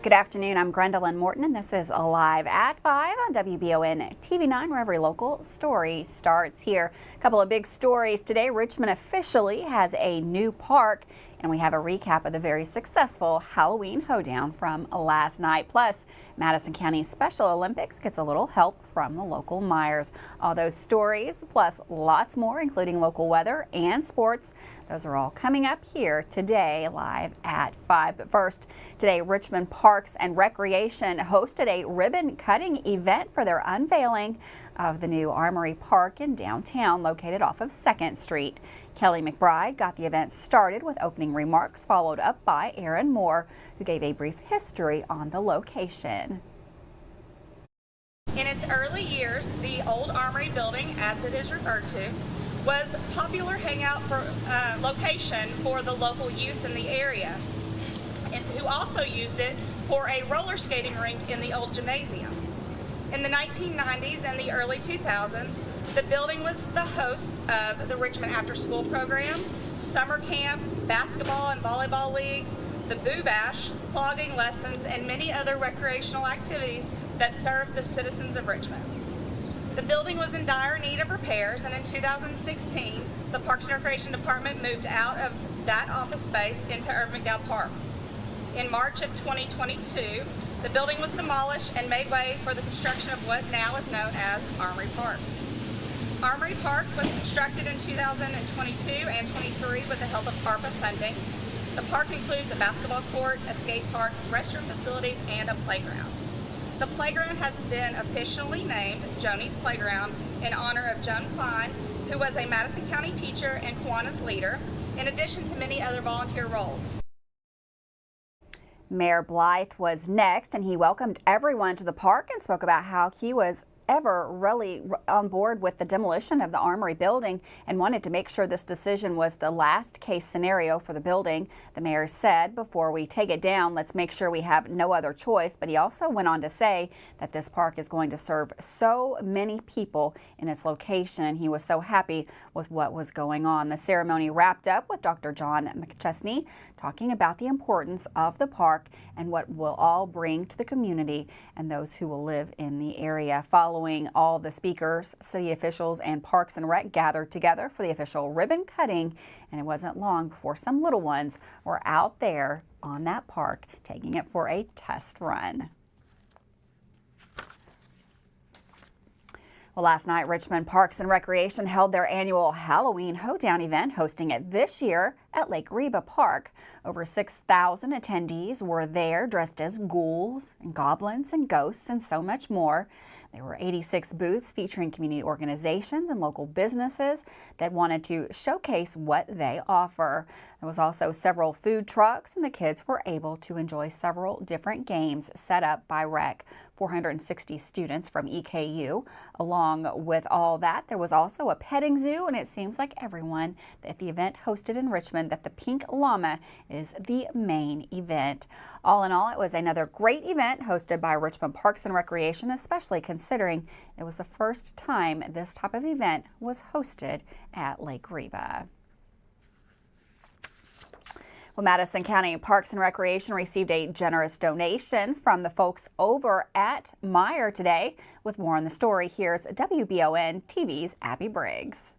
Good afternoon, I'm Gwendolyn Morton and this is Live at 5 on WBON TV 9, where every local story starts here. A couple of big stories today. Richmond officially has a new park, and we have a recap of the very successful Halloween hoedown from last night. Plus, Madison County Special Olympics gets a little help from the local Myers. All those stories, plus lots more, including local weather and sports, those are all coming up here today, live at 5. But first, today, Richmond Parks and Recreation hosted a ribbon-cutting event for their unveiling of the new Armory Park in downtown, located off of 2nd Street. Kelly McBride got the event started with opening remarks, followed up by Aaron Moore, who gave a brief history on the location. In its early years, the old Armory building, as it is referred to, was a popular hangout location for the local youth in the area, and who also used it for a roller skating rink in the old gymnasium. In the 1990s and the early 2000s, the building was the host of the Richmond After School program, summer camp, basketball and volleyball leagues, the Boo Bash, clogging lessons, and many other recreational activities that served the citizens of Richmond. The building was in dire need of repairs, and in 2016, the Parks and Recreation Department moved out of that office space into Irvin McDowell Park. In March of 2022, the building was demolished and made way for the construction of what now is known as Armory Park. Armory Park was constructed in 2022 and 23 with the help of ARPA funding. The park includes a basketball court, a skate park, restroom facilities, and a playground. The playground has been officially named Joni's Playground in honor of Joan Klein, who was a Madison County teacher and Kiwanis leader, in addition to many other volunteer roles. Mayor Blythe was next, and he welcomed everyone to the park and spoke about how he was ever really on board with the demolition of the Armory building and wanted to make sure this decision was the last case scenario for the building. The mayor said, before we take it down, let's make sure we have no other choice. But he also went on to say that this park is going to serve so many people in its location, and he was so happy with what was going on. The ceremony wrapped up with Dr. John McChesney talking about the importance of the park and what will all bring to the community and those who will live in the area. Following all the speakers, city officials, and Parks and Rec gathered together for the official ribbon cutting, and it wasn't long before some little ones were out there on that park taking it for a test run. Well, last night, Richmond Parks and Recreation held their annual Halloween hoedown event, hosting it this year at Lake Reba Park. Over 6,000 attendees were there, dressed as ghouls and goblins and ghosts and so much more. There were 86 booths featuring community organizations and local businesses that wanted to showcase what they offer. There was also several food trucks, and the kids were able to enjoy several different games set up by Rec. 460 students from EKU. Along with all that, there was also a petting zoo, and it seems like everyone at the event hosted in Richmond that the Pink Llama is the main event. All in all, it was another great event hosted by Richmond Parks and Recreation, especially considering it was the first time this type of event was hosted at Lake Reba. Well, Madison County Parks and Recreation received a generous donation from the folks over at Meyer today. With more on the story, here's WBON TV's Abby Briggs.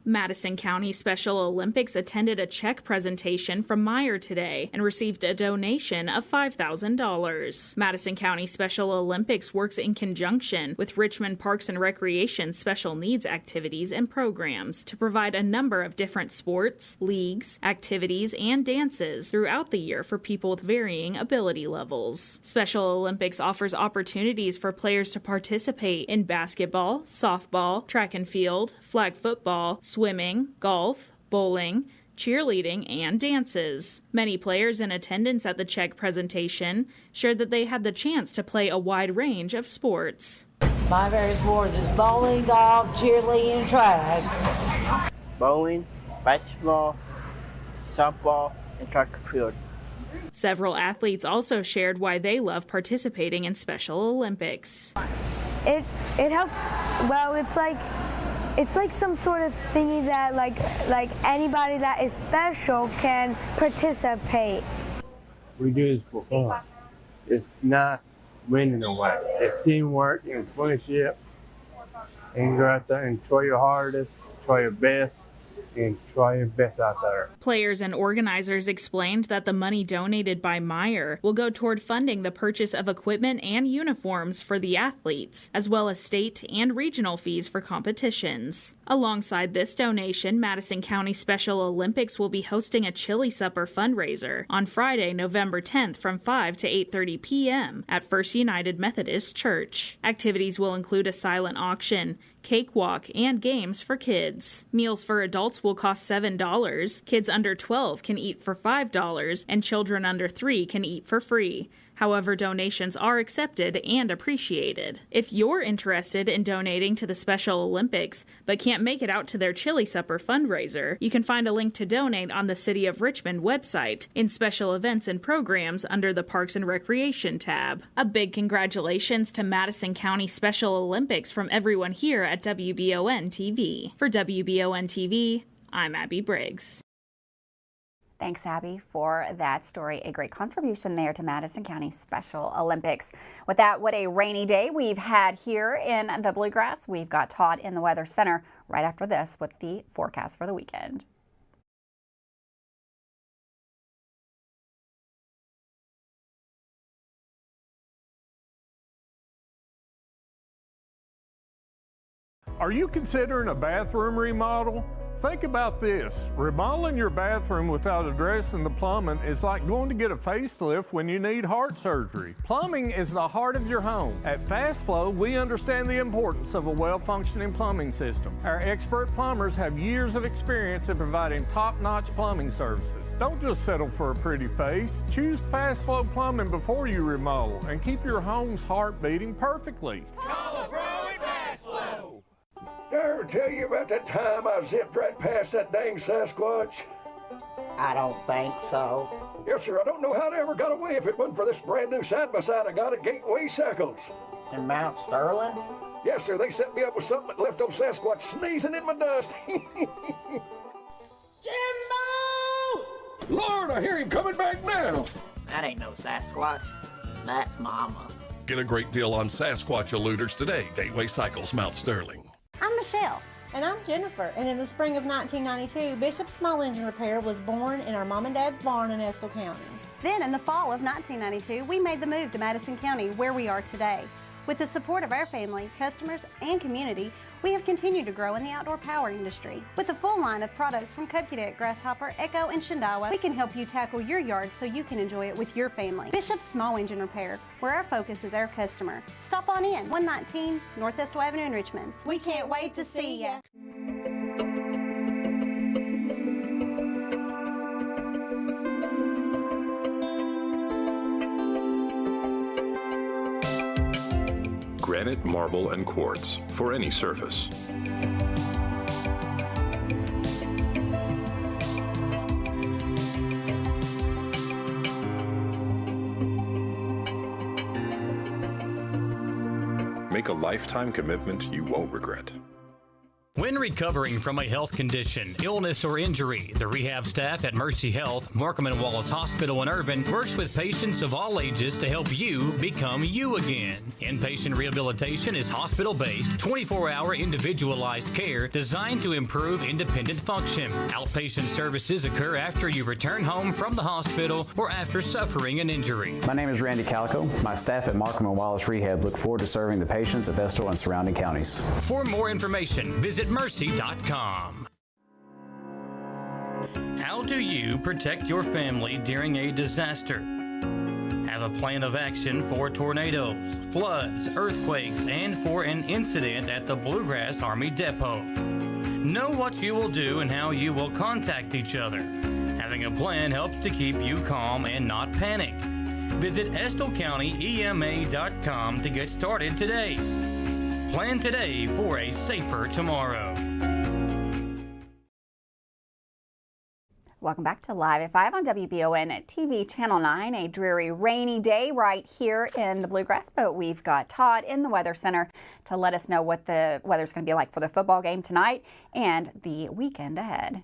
Madison County Special Olympics attended a check presentation from Meyer today and received a donation of $5,000. Madison County Special Olympics works in conjunction with Richmond Parks and Recreation special needs activities and programs to provide a number of different sports, leagues, activities, and dances throughout the year for people with varying ability levels. Special Olympics offers opportunities for players to participate in basketball, softball, track and field, flag football, swimming, golf, bowling, cheerleading, and dances. Many players in attendance at the check presentation shared that they had the chance to play a wide range of sports. My favorite sports is bowling, golf, cheerleading, and track. Bowling, basketball, softball, and track and field. Several athletes also shared why they love participating in Special Olympics. It helps. Well, it's like some sort of thingy that like anybody that is special can participate. We do this for fun. It's not winning away. It's teamwork and friendship. And go out there and try your hardest, try your best, and try your best out there. Players and organizers explained that the money donated by Meyer will go toward funding the purchase of equipment and uniforms for the athletes, as well as state and regional fees for competitions. Alongside this donation, Madison County Special Olympics will be hosting a chili supper fundraiser on Friday, November 10th from 5 to 8:30 p.m. at First United Methodist Church. Activities will include a silent auction, cakewalk, and games for kids. Meals for adults will cost $7. Kids under 12 can eat for $5, and children under 3 can eat for free. However, donations are accepted and appreciated. If you're interested in donating to the Special Olympics but can't make it out to their chili supper fundraiser, you can find a link to donate on the City of Richmond website in Special Events and Programs under the Parks and Recreation tab. A big congratulations to Madison County Special Olympics from everyone here at WBON TV. For WBON TV, I'm Abby Briggs. Thanks, Abby, for that story. A great contribution there to Madison County Special Olympics. With that, what a rainy day we've had here in the Bluegrass. We've got Todd in the Weather Center right after this with the forecast for the weekend. Are you considering a bathroom remodel? Think about this. Remodeling your bathroom without addressing the plumbing is like going to get a facelift when you need heart surgery. Plumbing is the heart of your home. At Fast Flow, we understand the importance of a well-functioning plumbing system. Our expert plumbers have years of experience in providing top-notch plumbing services. Don't just settle for a pretty face. Choose Fast Flow Plumbing before you remodel and keep your home's heart beating perfectly. Call a pro at Fast Flow. Did I ever tell you about that time I zipped right past that dang Sasquatch? I don't think so. Yes, sir. I don't know how they ever got away if it wasn't for this brand new side-by-side I got at Gateway Cycles. In Mount Sterling? Yes, sir. They set me up with something that left old Sasquatch sneezing in my dust. Jimbo! Lord, I hear him coming back now. That ain't no Sasquatch. That's Mama. Get a great deal on Sasquatch eluders today. Gateway Cycles, Mount Sterling. I'm Michelle. And I'm Jennifer. And in the spring of 1992, Bishop Small Engine Repair was born in our mom and dad's barn in Estill County. Then in the fall of 1992, we made the move to Madison County, where we are today. With the support of our family, customers, and community, we have continued to grow in the outdoor power industry. With a full line of products from Cupcadet, Grasshopper, Echo, and Shindawa, we can help you tackle your yard so you can enjoy it with your family. Bishop Small Engine Repair, where our focus is our customer. Stop on in, 119 North Estill Avenue in Richmond. We can't wait to see ya. Granite, marble, and quartz for any surface. Make a lifetime commitment you won't regret. When recovering from a health condition, illness, or injury, the rehab staff at Mercy Health, Markham and Wallace Hospital in Irvin works with patients of all ages to help you become you again. Inpatient rehabilitation is hospital-based, 24-hour individualized care designed to improve independent function. Outpatient services occur after you return home from the hospital or after suffering an injury. My name is Randy Calico. My staff at Markham and Wallace Rehab look forward to serving the patients of Estill and surrounding counties. For more information, visit mercy.com. How do you protect your family during a disaster? Have a plan of action for tornadoes, floods, earthquakes, and for an incident at the Bluegrass Army Depot. Know what you will do and how you will contact each other. Having a plan helps to keep you calm and not panic. Visit EstillCountyEMA.com to get started today. Plan today for a safer tomorrow. Welcome back to Live at 5 on WBON TV Channel 9. A dreary, rainy day right here in the Bluegrass, but we've got Todd in the Weather Center to let us know what the weather's going to be like for the football game tonight and the weekend ahead.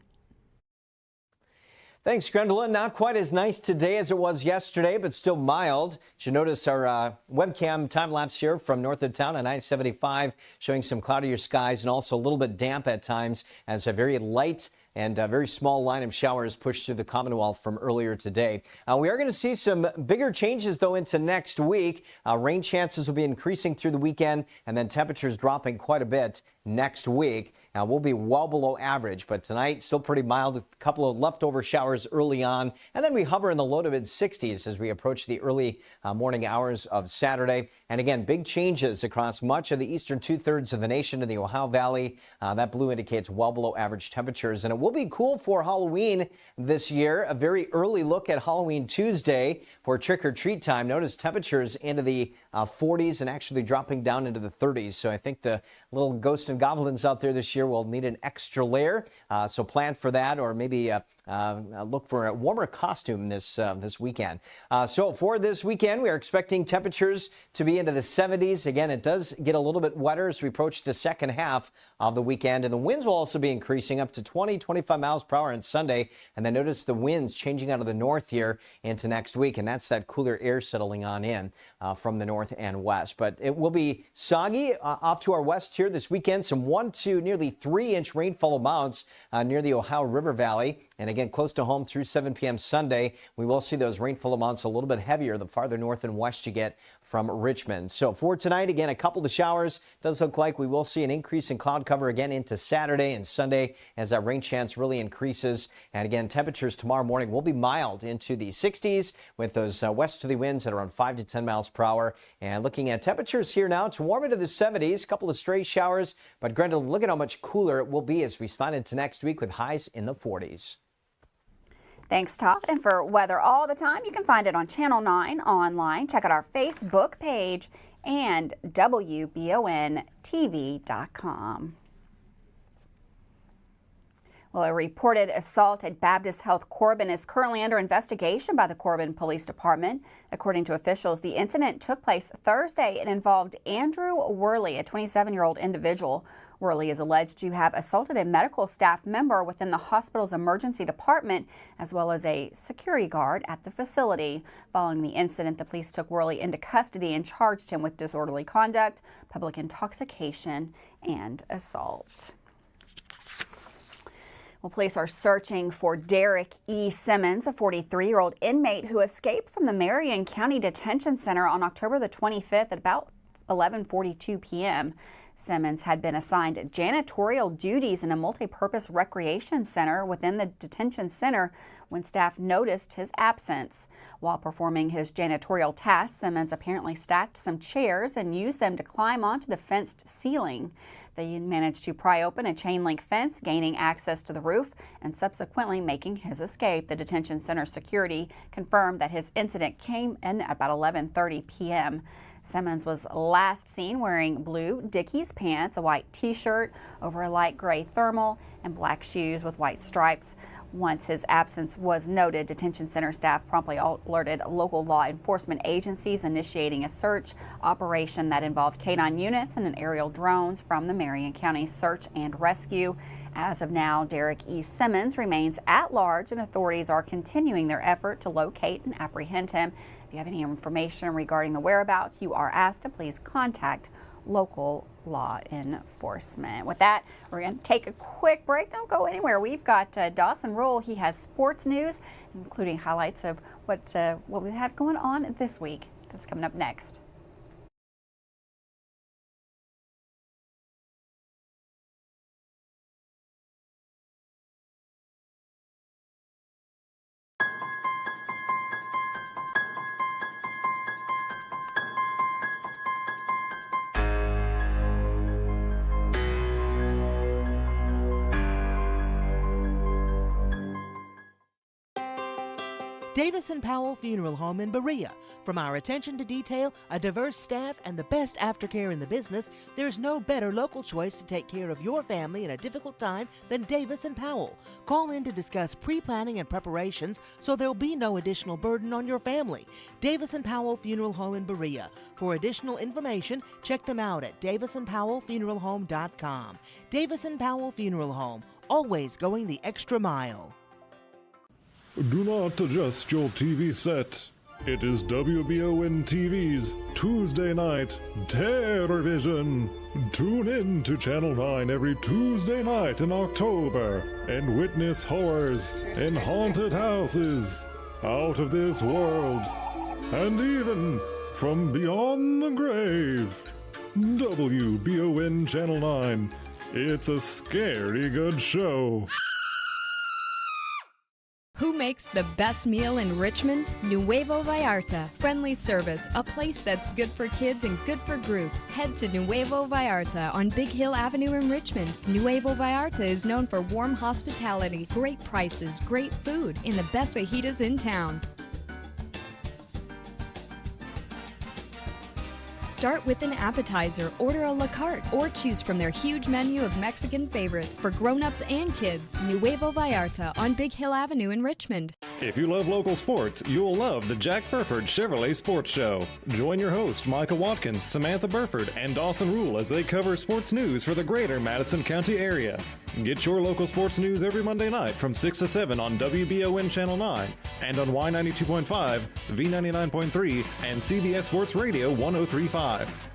Thanks, Gwendolyn. Not quite as nice today as it was yesterday, but still mild. You should notice our webcam time lapse here from north of town on I-75 showing some cloudier skies and also a little bit damp at times as a very light and a very small line of showers pushed through the Commonwealth from earlier today. We are going to see some bigger changes, though, into next week. Rain chances will be increasing through the weekend, and then temperatures dropping quite a bit next week. We'll be well below average, but tonight still pretty mild. A couple of leftover showers early on, and then we hover in the low to mid 60s as we approach the early morning hours of Saturday. And again, big changes across much of the eastern 2/3 of the nation in the Ohio Valley. That blue indicates well below average temperatures, and it will be cool for Halloween this year. A very early look at Halloween Tuesday for trick-or-treat time. Notice temperatures into the 40s and actually dropping down into the 30s. So I think the little ghosts and goblins out there this year will need an extra layer. So plan for that, or maybe look for a warmer costume this weekend. So for this weekend, we are expecting temperatures to be into the 70s. Again, it does get a little bit wetter as we approach the second half of the weekend. And the winds will also be increasing up to 20-25 miles per hour on Sunday. And then notice the winds changing out of the north here into next week. And that's that cooler air settling on in from the north and west. But it will be soggy off to our west here this weekend. Some 1 to nearly 3-inch rainfall amounts near the Ohio River Valley. And again, close to home through 7 p.m. Sunday, we will see those rainfall amounts a little bit heavier the farther north and west you get from Richmond. So for tonight, again, a couple of showers. Does look like we will see an increase in cloud cover again into Saturday and Sunday as that rain chance really increases. And again, temperatures tomorrow morning will be mild into the 60s with those westerly winds at around 5 to 10 miles per hour. And looking at temperatures here now, to warm into the 70s, a couple of stray showers. But Gwendolyn, look at how much cooler it will be as we slide into next week with highs in the 40s. Thanks, Todd. And for weather all the time, you can find it on Channel 9 online. Check out our Facebook page and WBONTV.com. Well, a reported assault at Baptist Health Corbin is currently under investigation by the Corbin Police Department. According to officials, the incident took place Thursday and involved Andrew Worley, a 27-year-old individual. Worley is alleged to have assaulted a medical staff member within the hospital's emergency department, as well as a security guard at the facility. Following the incident, the police took Worley into custody and charged him with disorderly conduct, public intoxication, and assault. Well, police are searching for Derek E. Simmons, a 43-year-old inmate who escaped from the Marion County Detention Center on October the 25th at about 11:42 p.m. Simmons had been assigned janitorial duties in a multi-purpose recreation center within the detention center when staff noticed his absence. While performing his janitorial tasks, Simmons apparently stacked some chairs and used them to climb onto the fenced ceiling. They managed to pry open a chain link fence, gaining access to the roof and subsequently making his escape. The detention center security confirmed that his incident came in at about 11:30 p.m. Simmons was last seen wearing blue Dickies pants, a white t-shirt over a light gray thermal, and black shoes with white stripes. Once his absence was noted, detention center staff promptly alerted local law enforcement agencies, initiating a search operation that involved K-9 units and aerial drones from the Marion County Search and Rescue. As of now, Derek E. Simmons remains at large, and authorities are continuing their effort to locate and apprehend him. If you have any information regarding the whereabouts, you are asked to please contact local law enforcement. With that, we're going to take a quick break. Don't go anywhere. We've got Dawson Roll. He has sports news, including highlights of what we've had going on this week. That's coming up next. Davis & Powell Funeral Home in Berea. From our attention to detail, a diverse staff, and the best aftercare in the business, there's no better local choice to take care of your family in a difficult time than Davis & Powell. Call in to discuss pre-planning and preparations so there'll be no additional burden on your family. Davis & Powell Funeral Home in Berea. For additional information, check them out at davisandpowellfuneralhome.com. Davis & Powell Funeral Home, always going the extra mile. Do not adjust your TV set. It is WBON TV's Tuesday night Terrorvision. Tune in to Channel 9 every Tuesday night in October and witness horrors in haunted houses, out of this world, and even from beyond the grave. WBON Channel 9. It's a scary good show. Who makes the best meal in Richmond? Nuevo Vallarta. Friendly service, a place that's good for kids and good for groups. Head to Nuevo Vallarta on Big Hill Avenue in Richmond. Nuevo Vallarta is known for warm hospitality, great prices, great food, and the best fajitas in town. Start with an appetizer, order a la carte, or choose from their huge menu of Mexican favorites for grown-ups and kids. Nuevo Vallarta on Big Hill Avenue in Richmond. If you love local sports, you'll love the Jack Burford Chevrolet Sports Show. Join your host, Micah Watkins, Samantha Burford, and Dawson Rule as they cover sports news for the greater Madison County area. Get your local sports news every Monday night from 6 to 7 on WBON Channel 9 and on Y92.5, V99.3, and CBS Sports Radio 103.5.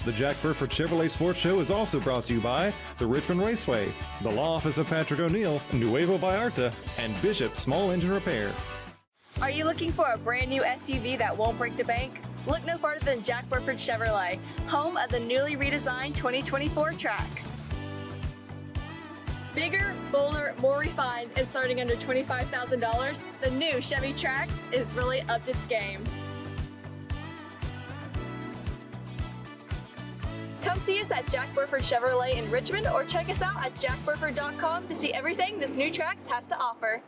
The Jack Burford Chevrolet Sports Show is also brought to you by the Richmond Raceway, the Law Office of Patrick O'Neill, Nuevo Vallarta, and Bishop Small Engine Repair. Are you looking for a brand new SUV that won't break the bank? Look no farther than Jack Burford Chevrolet, home of the newly redesigned 2024 Trax. Bigger, bolder, more refined, and starting under $25,000, the new Chevy Trax is really upped its game. Come see us at Jack Burford Chevrolet in Richmond or check us out at jackburford.com to see everything this new Trax has to offer.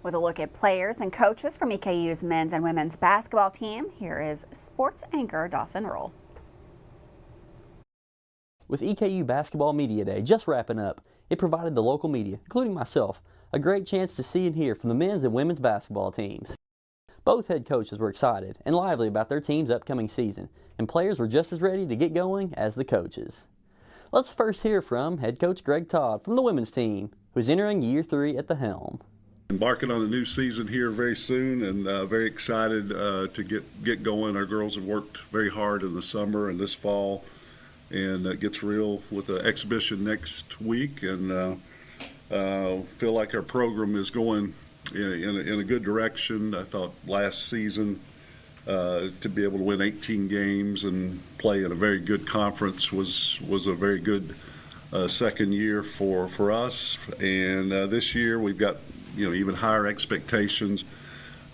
With a look at players and coaches from EKU's men's and women's basketball team, here is sports anchor Dawson Roll. With EKU Basketball Media Day just wrapping up, it provided the local media, including myself, a great chance to see and hear from the men's and women's basketball teams. Both head coaches were excited and lively about their team's upcoming season, and players were just as ready to get going as the coaches. Let's first hear from head coach Greg Todd from the women's team, who's entering year 3 at the helm. Embarking on a new season here very soon, and very excited to get going. Our girls have worked very hard in the summer and this fall, and it gets real with the exhibition next week, and feel like our program is going in a good direction. I thought last season to be able to win 18 games and play in a very good conference was a very good second year for us, and this year we've got even higher expectations.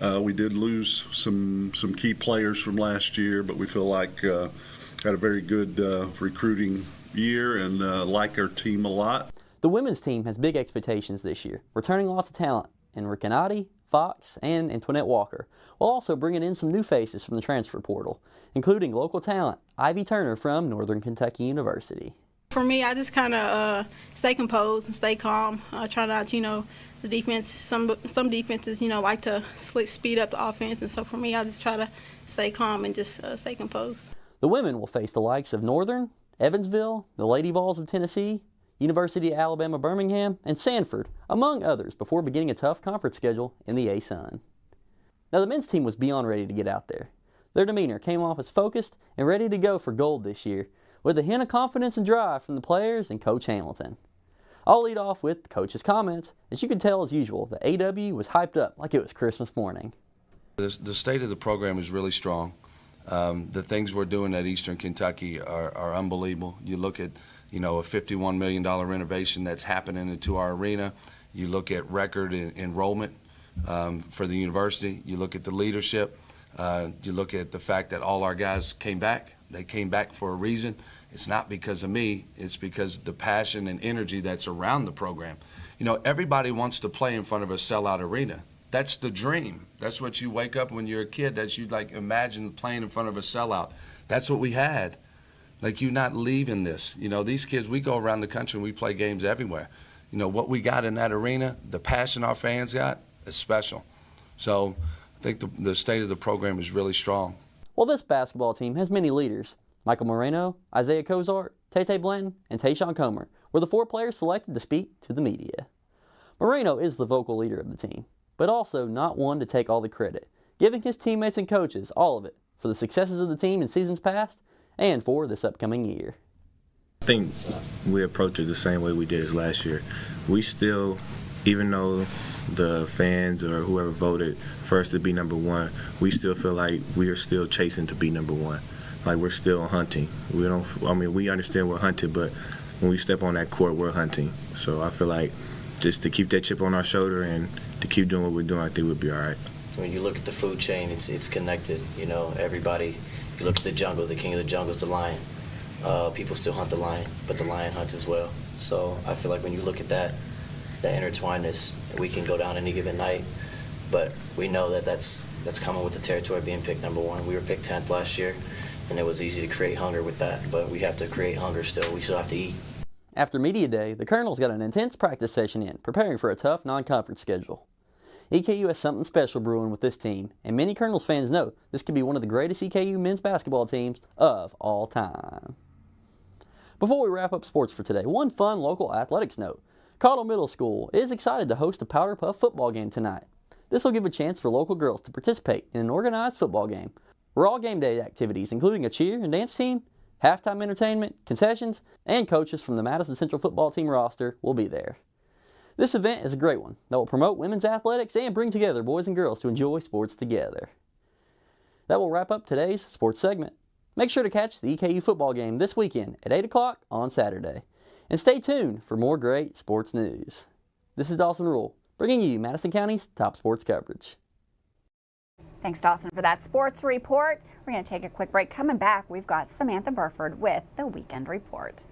We did lose some key players from last year, but we feel like had a very good recruiting year and like our team a lot. The women's team has big expectations this year, returning lots of talent in Ricanati, Fox, and Antoinette Walker, while also bringing in some new faces from the transfer portal, including local talent Ivy Turner from Northern Kentucky University. For me, I just kind of stay composed and stay calm. Try not, the defense. Some defenses, like to speed up the offense, and so for me, I just try to stay calm and just stay composed. The women will face the likes of Northern, Evansville, the Lady Vols of Tennessee, University of Alabama Birmingham, and Sanford, among others, before beginning a tough conference schedule in the A-Sun. Now, the men's team was beyond ready to get out there. Their demeanor came off as focused and ready to go for gold this year, with a hint of confidence and drive from the players and Coach Hamilton. I'll lead off with the coach's comments. As you can tell, as usual, the AW was hyped up like it was Christmas morning. The state of the program is really strong. The things we're doing at Eastern Kentucky are unbelievable. You look at, a $51 million renovation that's happening into our arena. You look at record enrollment for the university. You look at the leadership. You look at the fact that all our guys came back. They came back for a reason. It's not because of me. It's because the passion and energy that's around the program. Everybody wants to play in front of a sellout arena. That's the dream. That's what you wake up when you're a kid, that you imagine playing in front of a sellout. That's what we had. You're not leaving this. These kids, we go around the country and we play games everywhere. what we got in that arena, the passion our fans got, is special. So I think the state of the program is really strong. Well, this basketball team has many leaders. Michael Moreno, Isaiah Cozart, Tate Blanton, and Tayshawn Comer were the 4 players selected to speak to the media. Moreno is the vocal leader of the team, but also not one to take all the credit, giving his teammates and coaches all of it for the successes of the team in seasons past and for this upcoming year. I think we approach it the same way we did as last year. We still, even though the fans or whoever voted for us to be number 1, we still feel like we are still chasing to be number 1. Like we're still hunting. We understand we're hunted, but when we step on that court, we're hunting. So I feel like just to keep that chip on our shoulder and to keep doing what we're doing, I think we'll be all right. When you look at the food chain, it's connected. Everybody. If you look at the jungle, the king of the jungle is the lion. People still hunt the lion, but the lion hunts as well. So I feel like when you look at that intertwinedness, we can go down any given night, but we know that's coming with the territory being picked number 1. We were picked 10th last year, and it was easy to create hunger with that, but we have to create hunger still. We still have to eat. After media day, the Colonels got an intense practice session in, preparing for a tough non-conference schedule. EKU has something special brewing with this team, and many Colonels fans know this could be one of the greatest EKU men's basketball teams of all time. Before we wrap up sports for today, one fun local athletics note. Cottle Middle School is excited to host a Powder Puff football game tonight. This will give a chance for local girls to participate in an organized football game, where all game day activities, including a cheer and dance team, halftime entertainment, concessions, and coaches from the Madison Central football team roster will be there. This event is a great one that will promote women's athletics and bring together boys and girls to enjoy sports together. That will wrap up today's sports segment. Make sure to catch the EKU football game this weekend at 8 o'clock on Saturday. And stay tuned for more great sports news. This is Dawson Rule, bringing you Madison County's top sports coverage. Thanks, Dawson, for that sports report. We're going to take a quick break. Coming back, we've got Samantha Burford with the Weekend Report.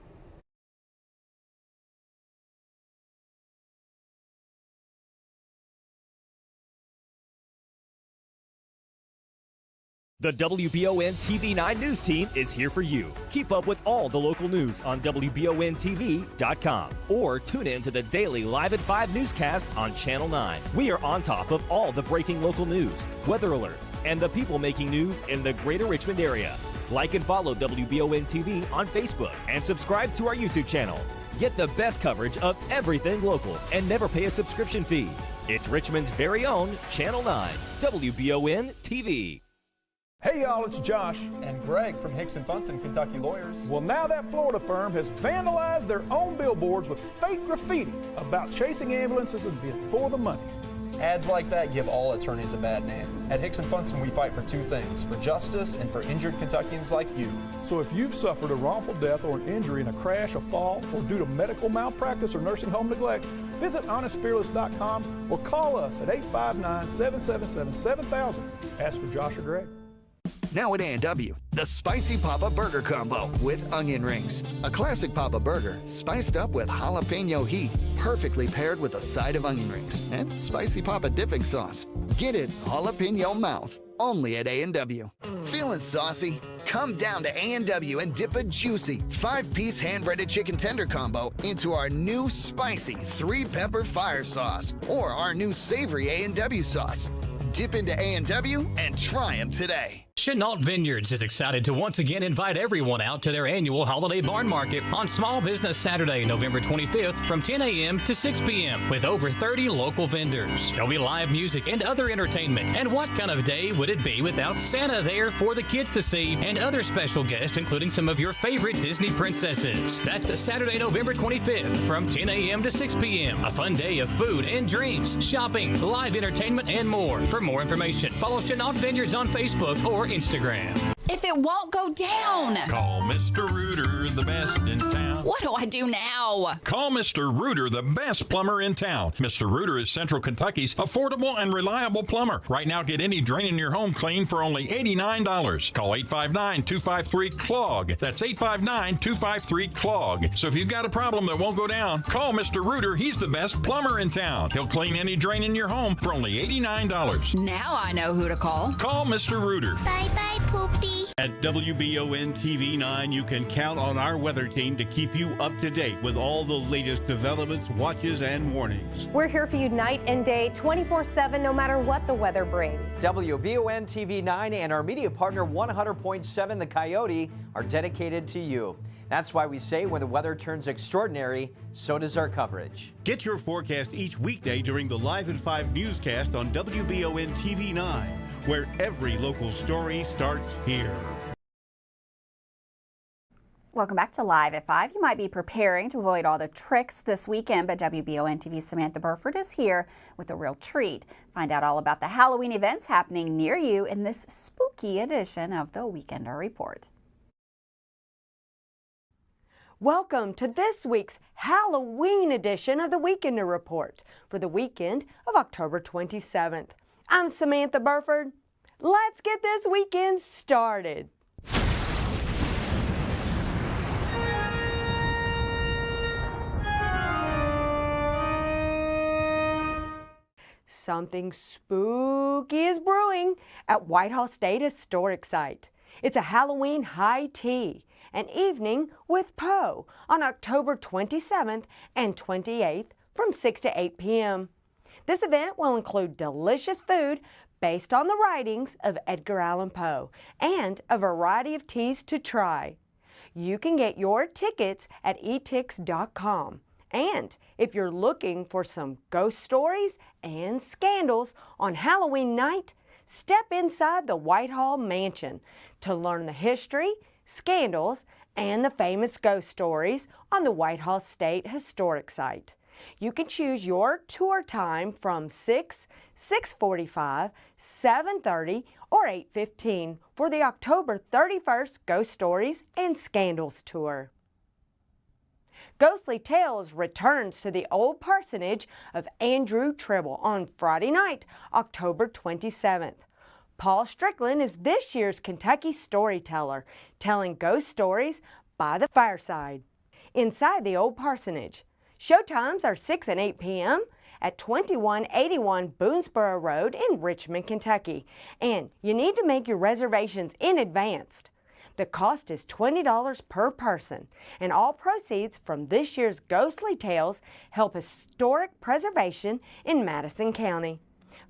The WBON TV9 News Team is here for you. Keep up with all the local news on WBONTV.com or tune in to the daily Live at 5 newscast on Channel 9. We are on top of all the breaking local news, weather alerts, and the people making news in the greater Richmond area. Like and follow WBON TV on Facebook and subscribe to our YouTube channel. Get the best coverage of everything local and never pay a subscription fee. It's Richmond's very own Channel 9, WBON TV. Hey y'all, it's Josh and Greg from Hicks & Funson, Kentucky Lawyers. Well, now that Florida firm has vandalized their own billboards with fake graffiti about chasing ambulances and being for the money. Ads like that give all attorneys a bad name. At Hicks & Funson, we fight for 2 things, for justice and for injured Kentuckians like you. So if you've suffered a wrongful death or an injury in a crash, a fall, or due to medical malpractice or nursing home neglect, visit honestfearless.com or call us at 859-777-7000. Ask for Josh or Greg. Now at A&W, the Spicy Papa Burger Combo with onion rings. A classic Papa Burger, spiced up with jalapeno heat, perfectly paired with a side of onion rings and Spicy Papa dipping sauce. Get it jalapeno mouth, only at A&W. Feeling saucy? Come down to A&W and dip a juicy 5-piece hand-breaded chicken tender combo into our new spicy 3-pepper fire sauce or our new savory A&W sauce. Dip into A&W and try them today. Chenault Vineyards is excited to once again invite everyone out to their annual Holiday Barn Market on Small Business Saturday, November 25th from 10 a.m. to 6 p.m. with over 30 local vendors. There'll be live music and other entertainment. And what kind of day would it be without Santa there for the kids to see and other special guests, including some of your favorite Disney princesses? That's Saturday, November 25th from 10 a.m. to 6 p.m. A fun day of food and drinks, shopping, live entertainment, and more. For more information, follow Chenault Vineyards on Facebook or Instagram. If it won't go down. Call Mr. Rooter, the best in town. What do I do now? Call Mr. Rooter, the best plumber in town. Mr. Rooter is Central Kentucky's affordable and reliable plumber. Right now, get any drain in your home clean for only $89. Call 859-253-CLOG. That's 859-253-CLOG. So if you've got a problem that won't go down, call Mr. Rooter. He's the best plumber in town. He'll clean any drain in your home for only $89. Now I know who to call. Call Mr. Rooter. Bye-bye, Poopy. At WBON TV 9, you can count on our weather team to keep you up to date with all the latest developments, watches, and warnings. We're here for you night and day, 24/7, no matter what the weather brings. WBON TV 9 and our media partner 100.7 The Coyote are dedicated to you. That's why we say when the weather turns extraordinary, so does our coverage. Get your forecast each weekday during the Live at 5 newscast on WBON TV 9, where every local story starts here. Welcome back to Live at 5. You might be preparing to avoid all the tricks this weekend, but WBON TV's Samantha Burford is here with a real treat. Find out all about the Halloween events happening near you in this spooky edition of the Weekender Report. Welcome to this week's Halloween edition of the Weekender Report for the weekend of October 27th. I'm Samantha Burford. Let's get this weekend started. Something spooky is brewing at Whitehall State Historic Site. It's a Halloween high tea, an evening with Poe on October 27th and 28th from 6 to 8 p.m. This event will include delicious food based on the writings of Edgar Allan Poe and a variety of teas to try. You can get your tickets at etix.com. And if you're looking for some ghost stories and scandals on Halloween night, step inside the Whitehall Mansion to learn the history, scandals, and the famous ghost stories on the Whitehall State Historic Site. You can choose your tour time from 6, 6:45, 7:30, or 8:15 for the October 31st Ghost Stories and Scandals Tour. Ghostly Tales returns to the old parsonage of Andrew Tribble on Friday night, October 27th. Paul Strickland is this year's Kentucky storyteller, telling ghost stories by the fireside. Inside the old parsonage, showtimes are 6 and 8 p.m. at 2181 Boonesboro Road in Richmond, Kentucky, and you need to make your reservations in advance. The cost is $20 per person, and all proceeds from this year's Ghostly Tales help historic preservation in Madison County.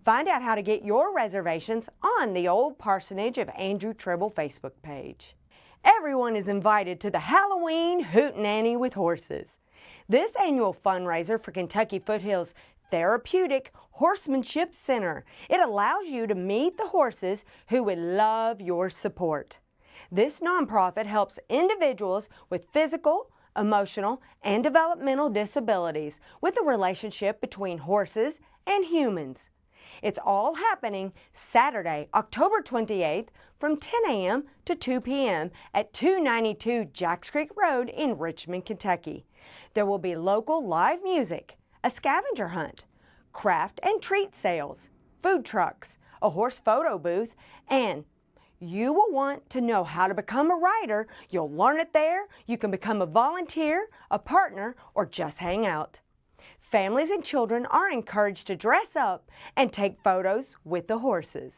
Find out how to get your reservations on the Old Parsonage of Andrew Tribble Facebook page. Everyone is invited to the Halloween Hootenanny with Horses. This annual fundraiser for Kentucky Foothills Therapeutic Horsemanship Center. It allows you to meet the horses who would love your support. This nonprofit helps individuals with physical, emotional, and developmental disabilities with the relationship between horses and humans. It's all happening Saturday, October 28th from 10 a.m. to 2 p.m. at 292 Jacks Creek Road in Richmond, Kentucky. There will be local live music, a scavenger hunt, craft and treat sales, food trucks, a horse photo booth, and you will want to know how to become a rider. You'll learn it there. You can become a volunteer, a partner, or just hang out. Families and children are encouraged to dress up and take photos with the horses.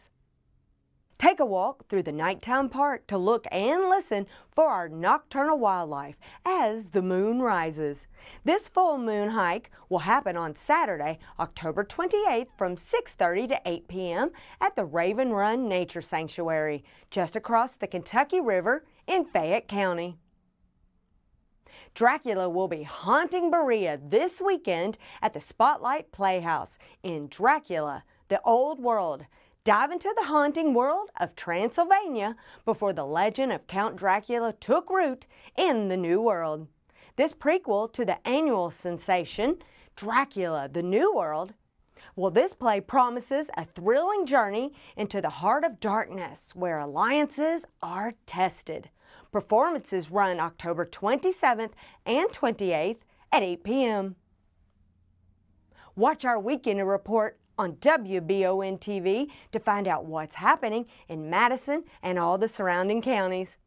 Take a walk through the nighttime park to look and listen for our nocturnal wildlife as the moon rises. This full moon hike will happen on Saturday, October 28th from 6:30 to 8 p.m. at the Raven Run Nature Sanctuary, just across the Kentucky River in Fayette County. Dracula will be haunting Berea this weekend at the Spotlight Playhouse in Dracula, the Old World. Dive into the haunting world of Transylvania before the legend of Count Dracula took root in the New World. This prequel to the annual sensation, Dracula, the New World, well, this play promises a thrilling journey into the heart of darkness where alliances are tested. Performances run October 27th and 28th at 8 p.m. Watch our Weekender Report on WBON TV to find out what's happening in Madison and all the surrounding counties.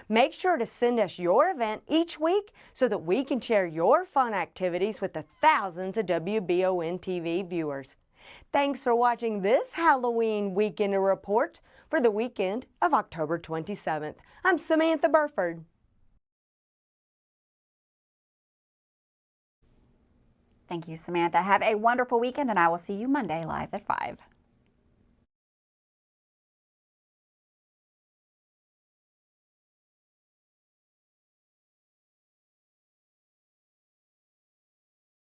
Make sure to send us your event each week so that we can share your fun activities with the thousands of WBON TV viewers. Thanks for watching this Halloween Weekend Report for the weekend of October 27th. I'm Samantha Burford. Thank you, Samantha. Have a wonderful weekend, and I will see you Monday live at 5.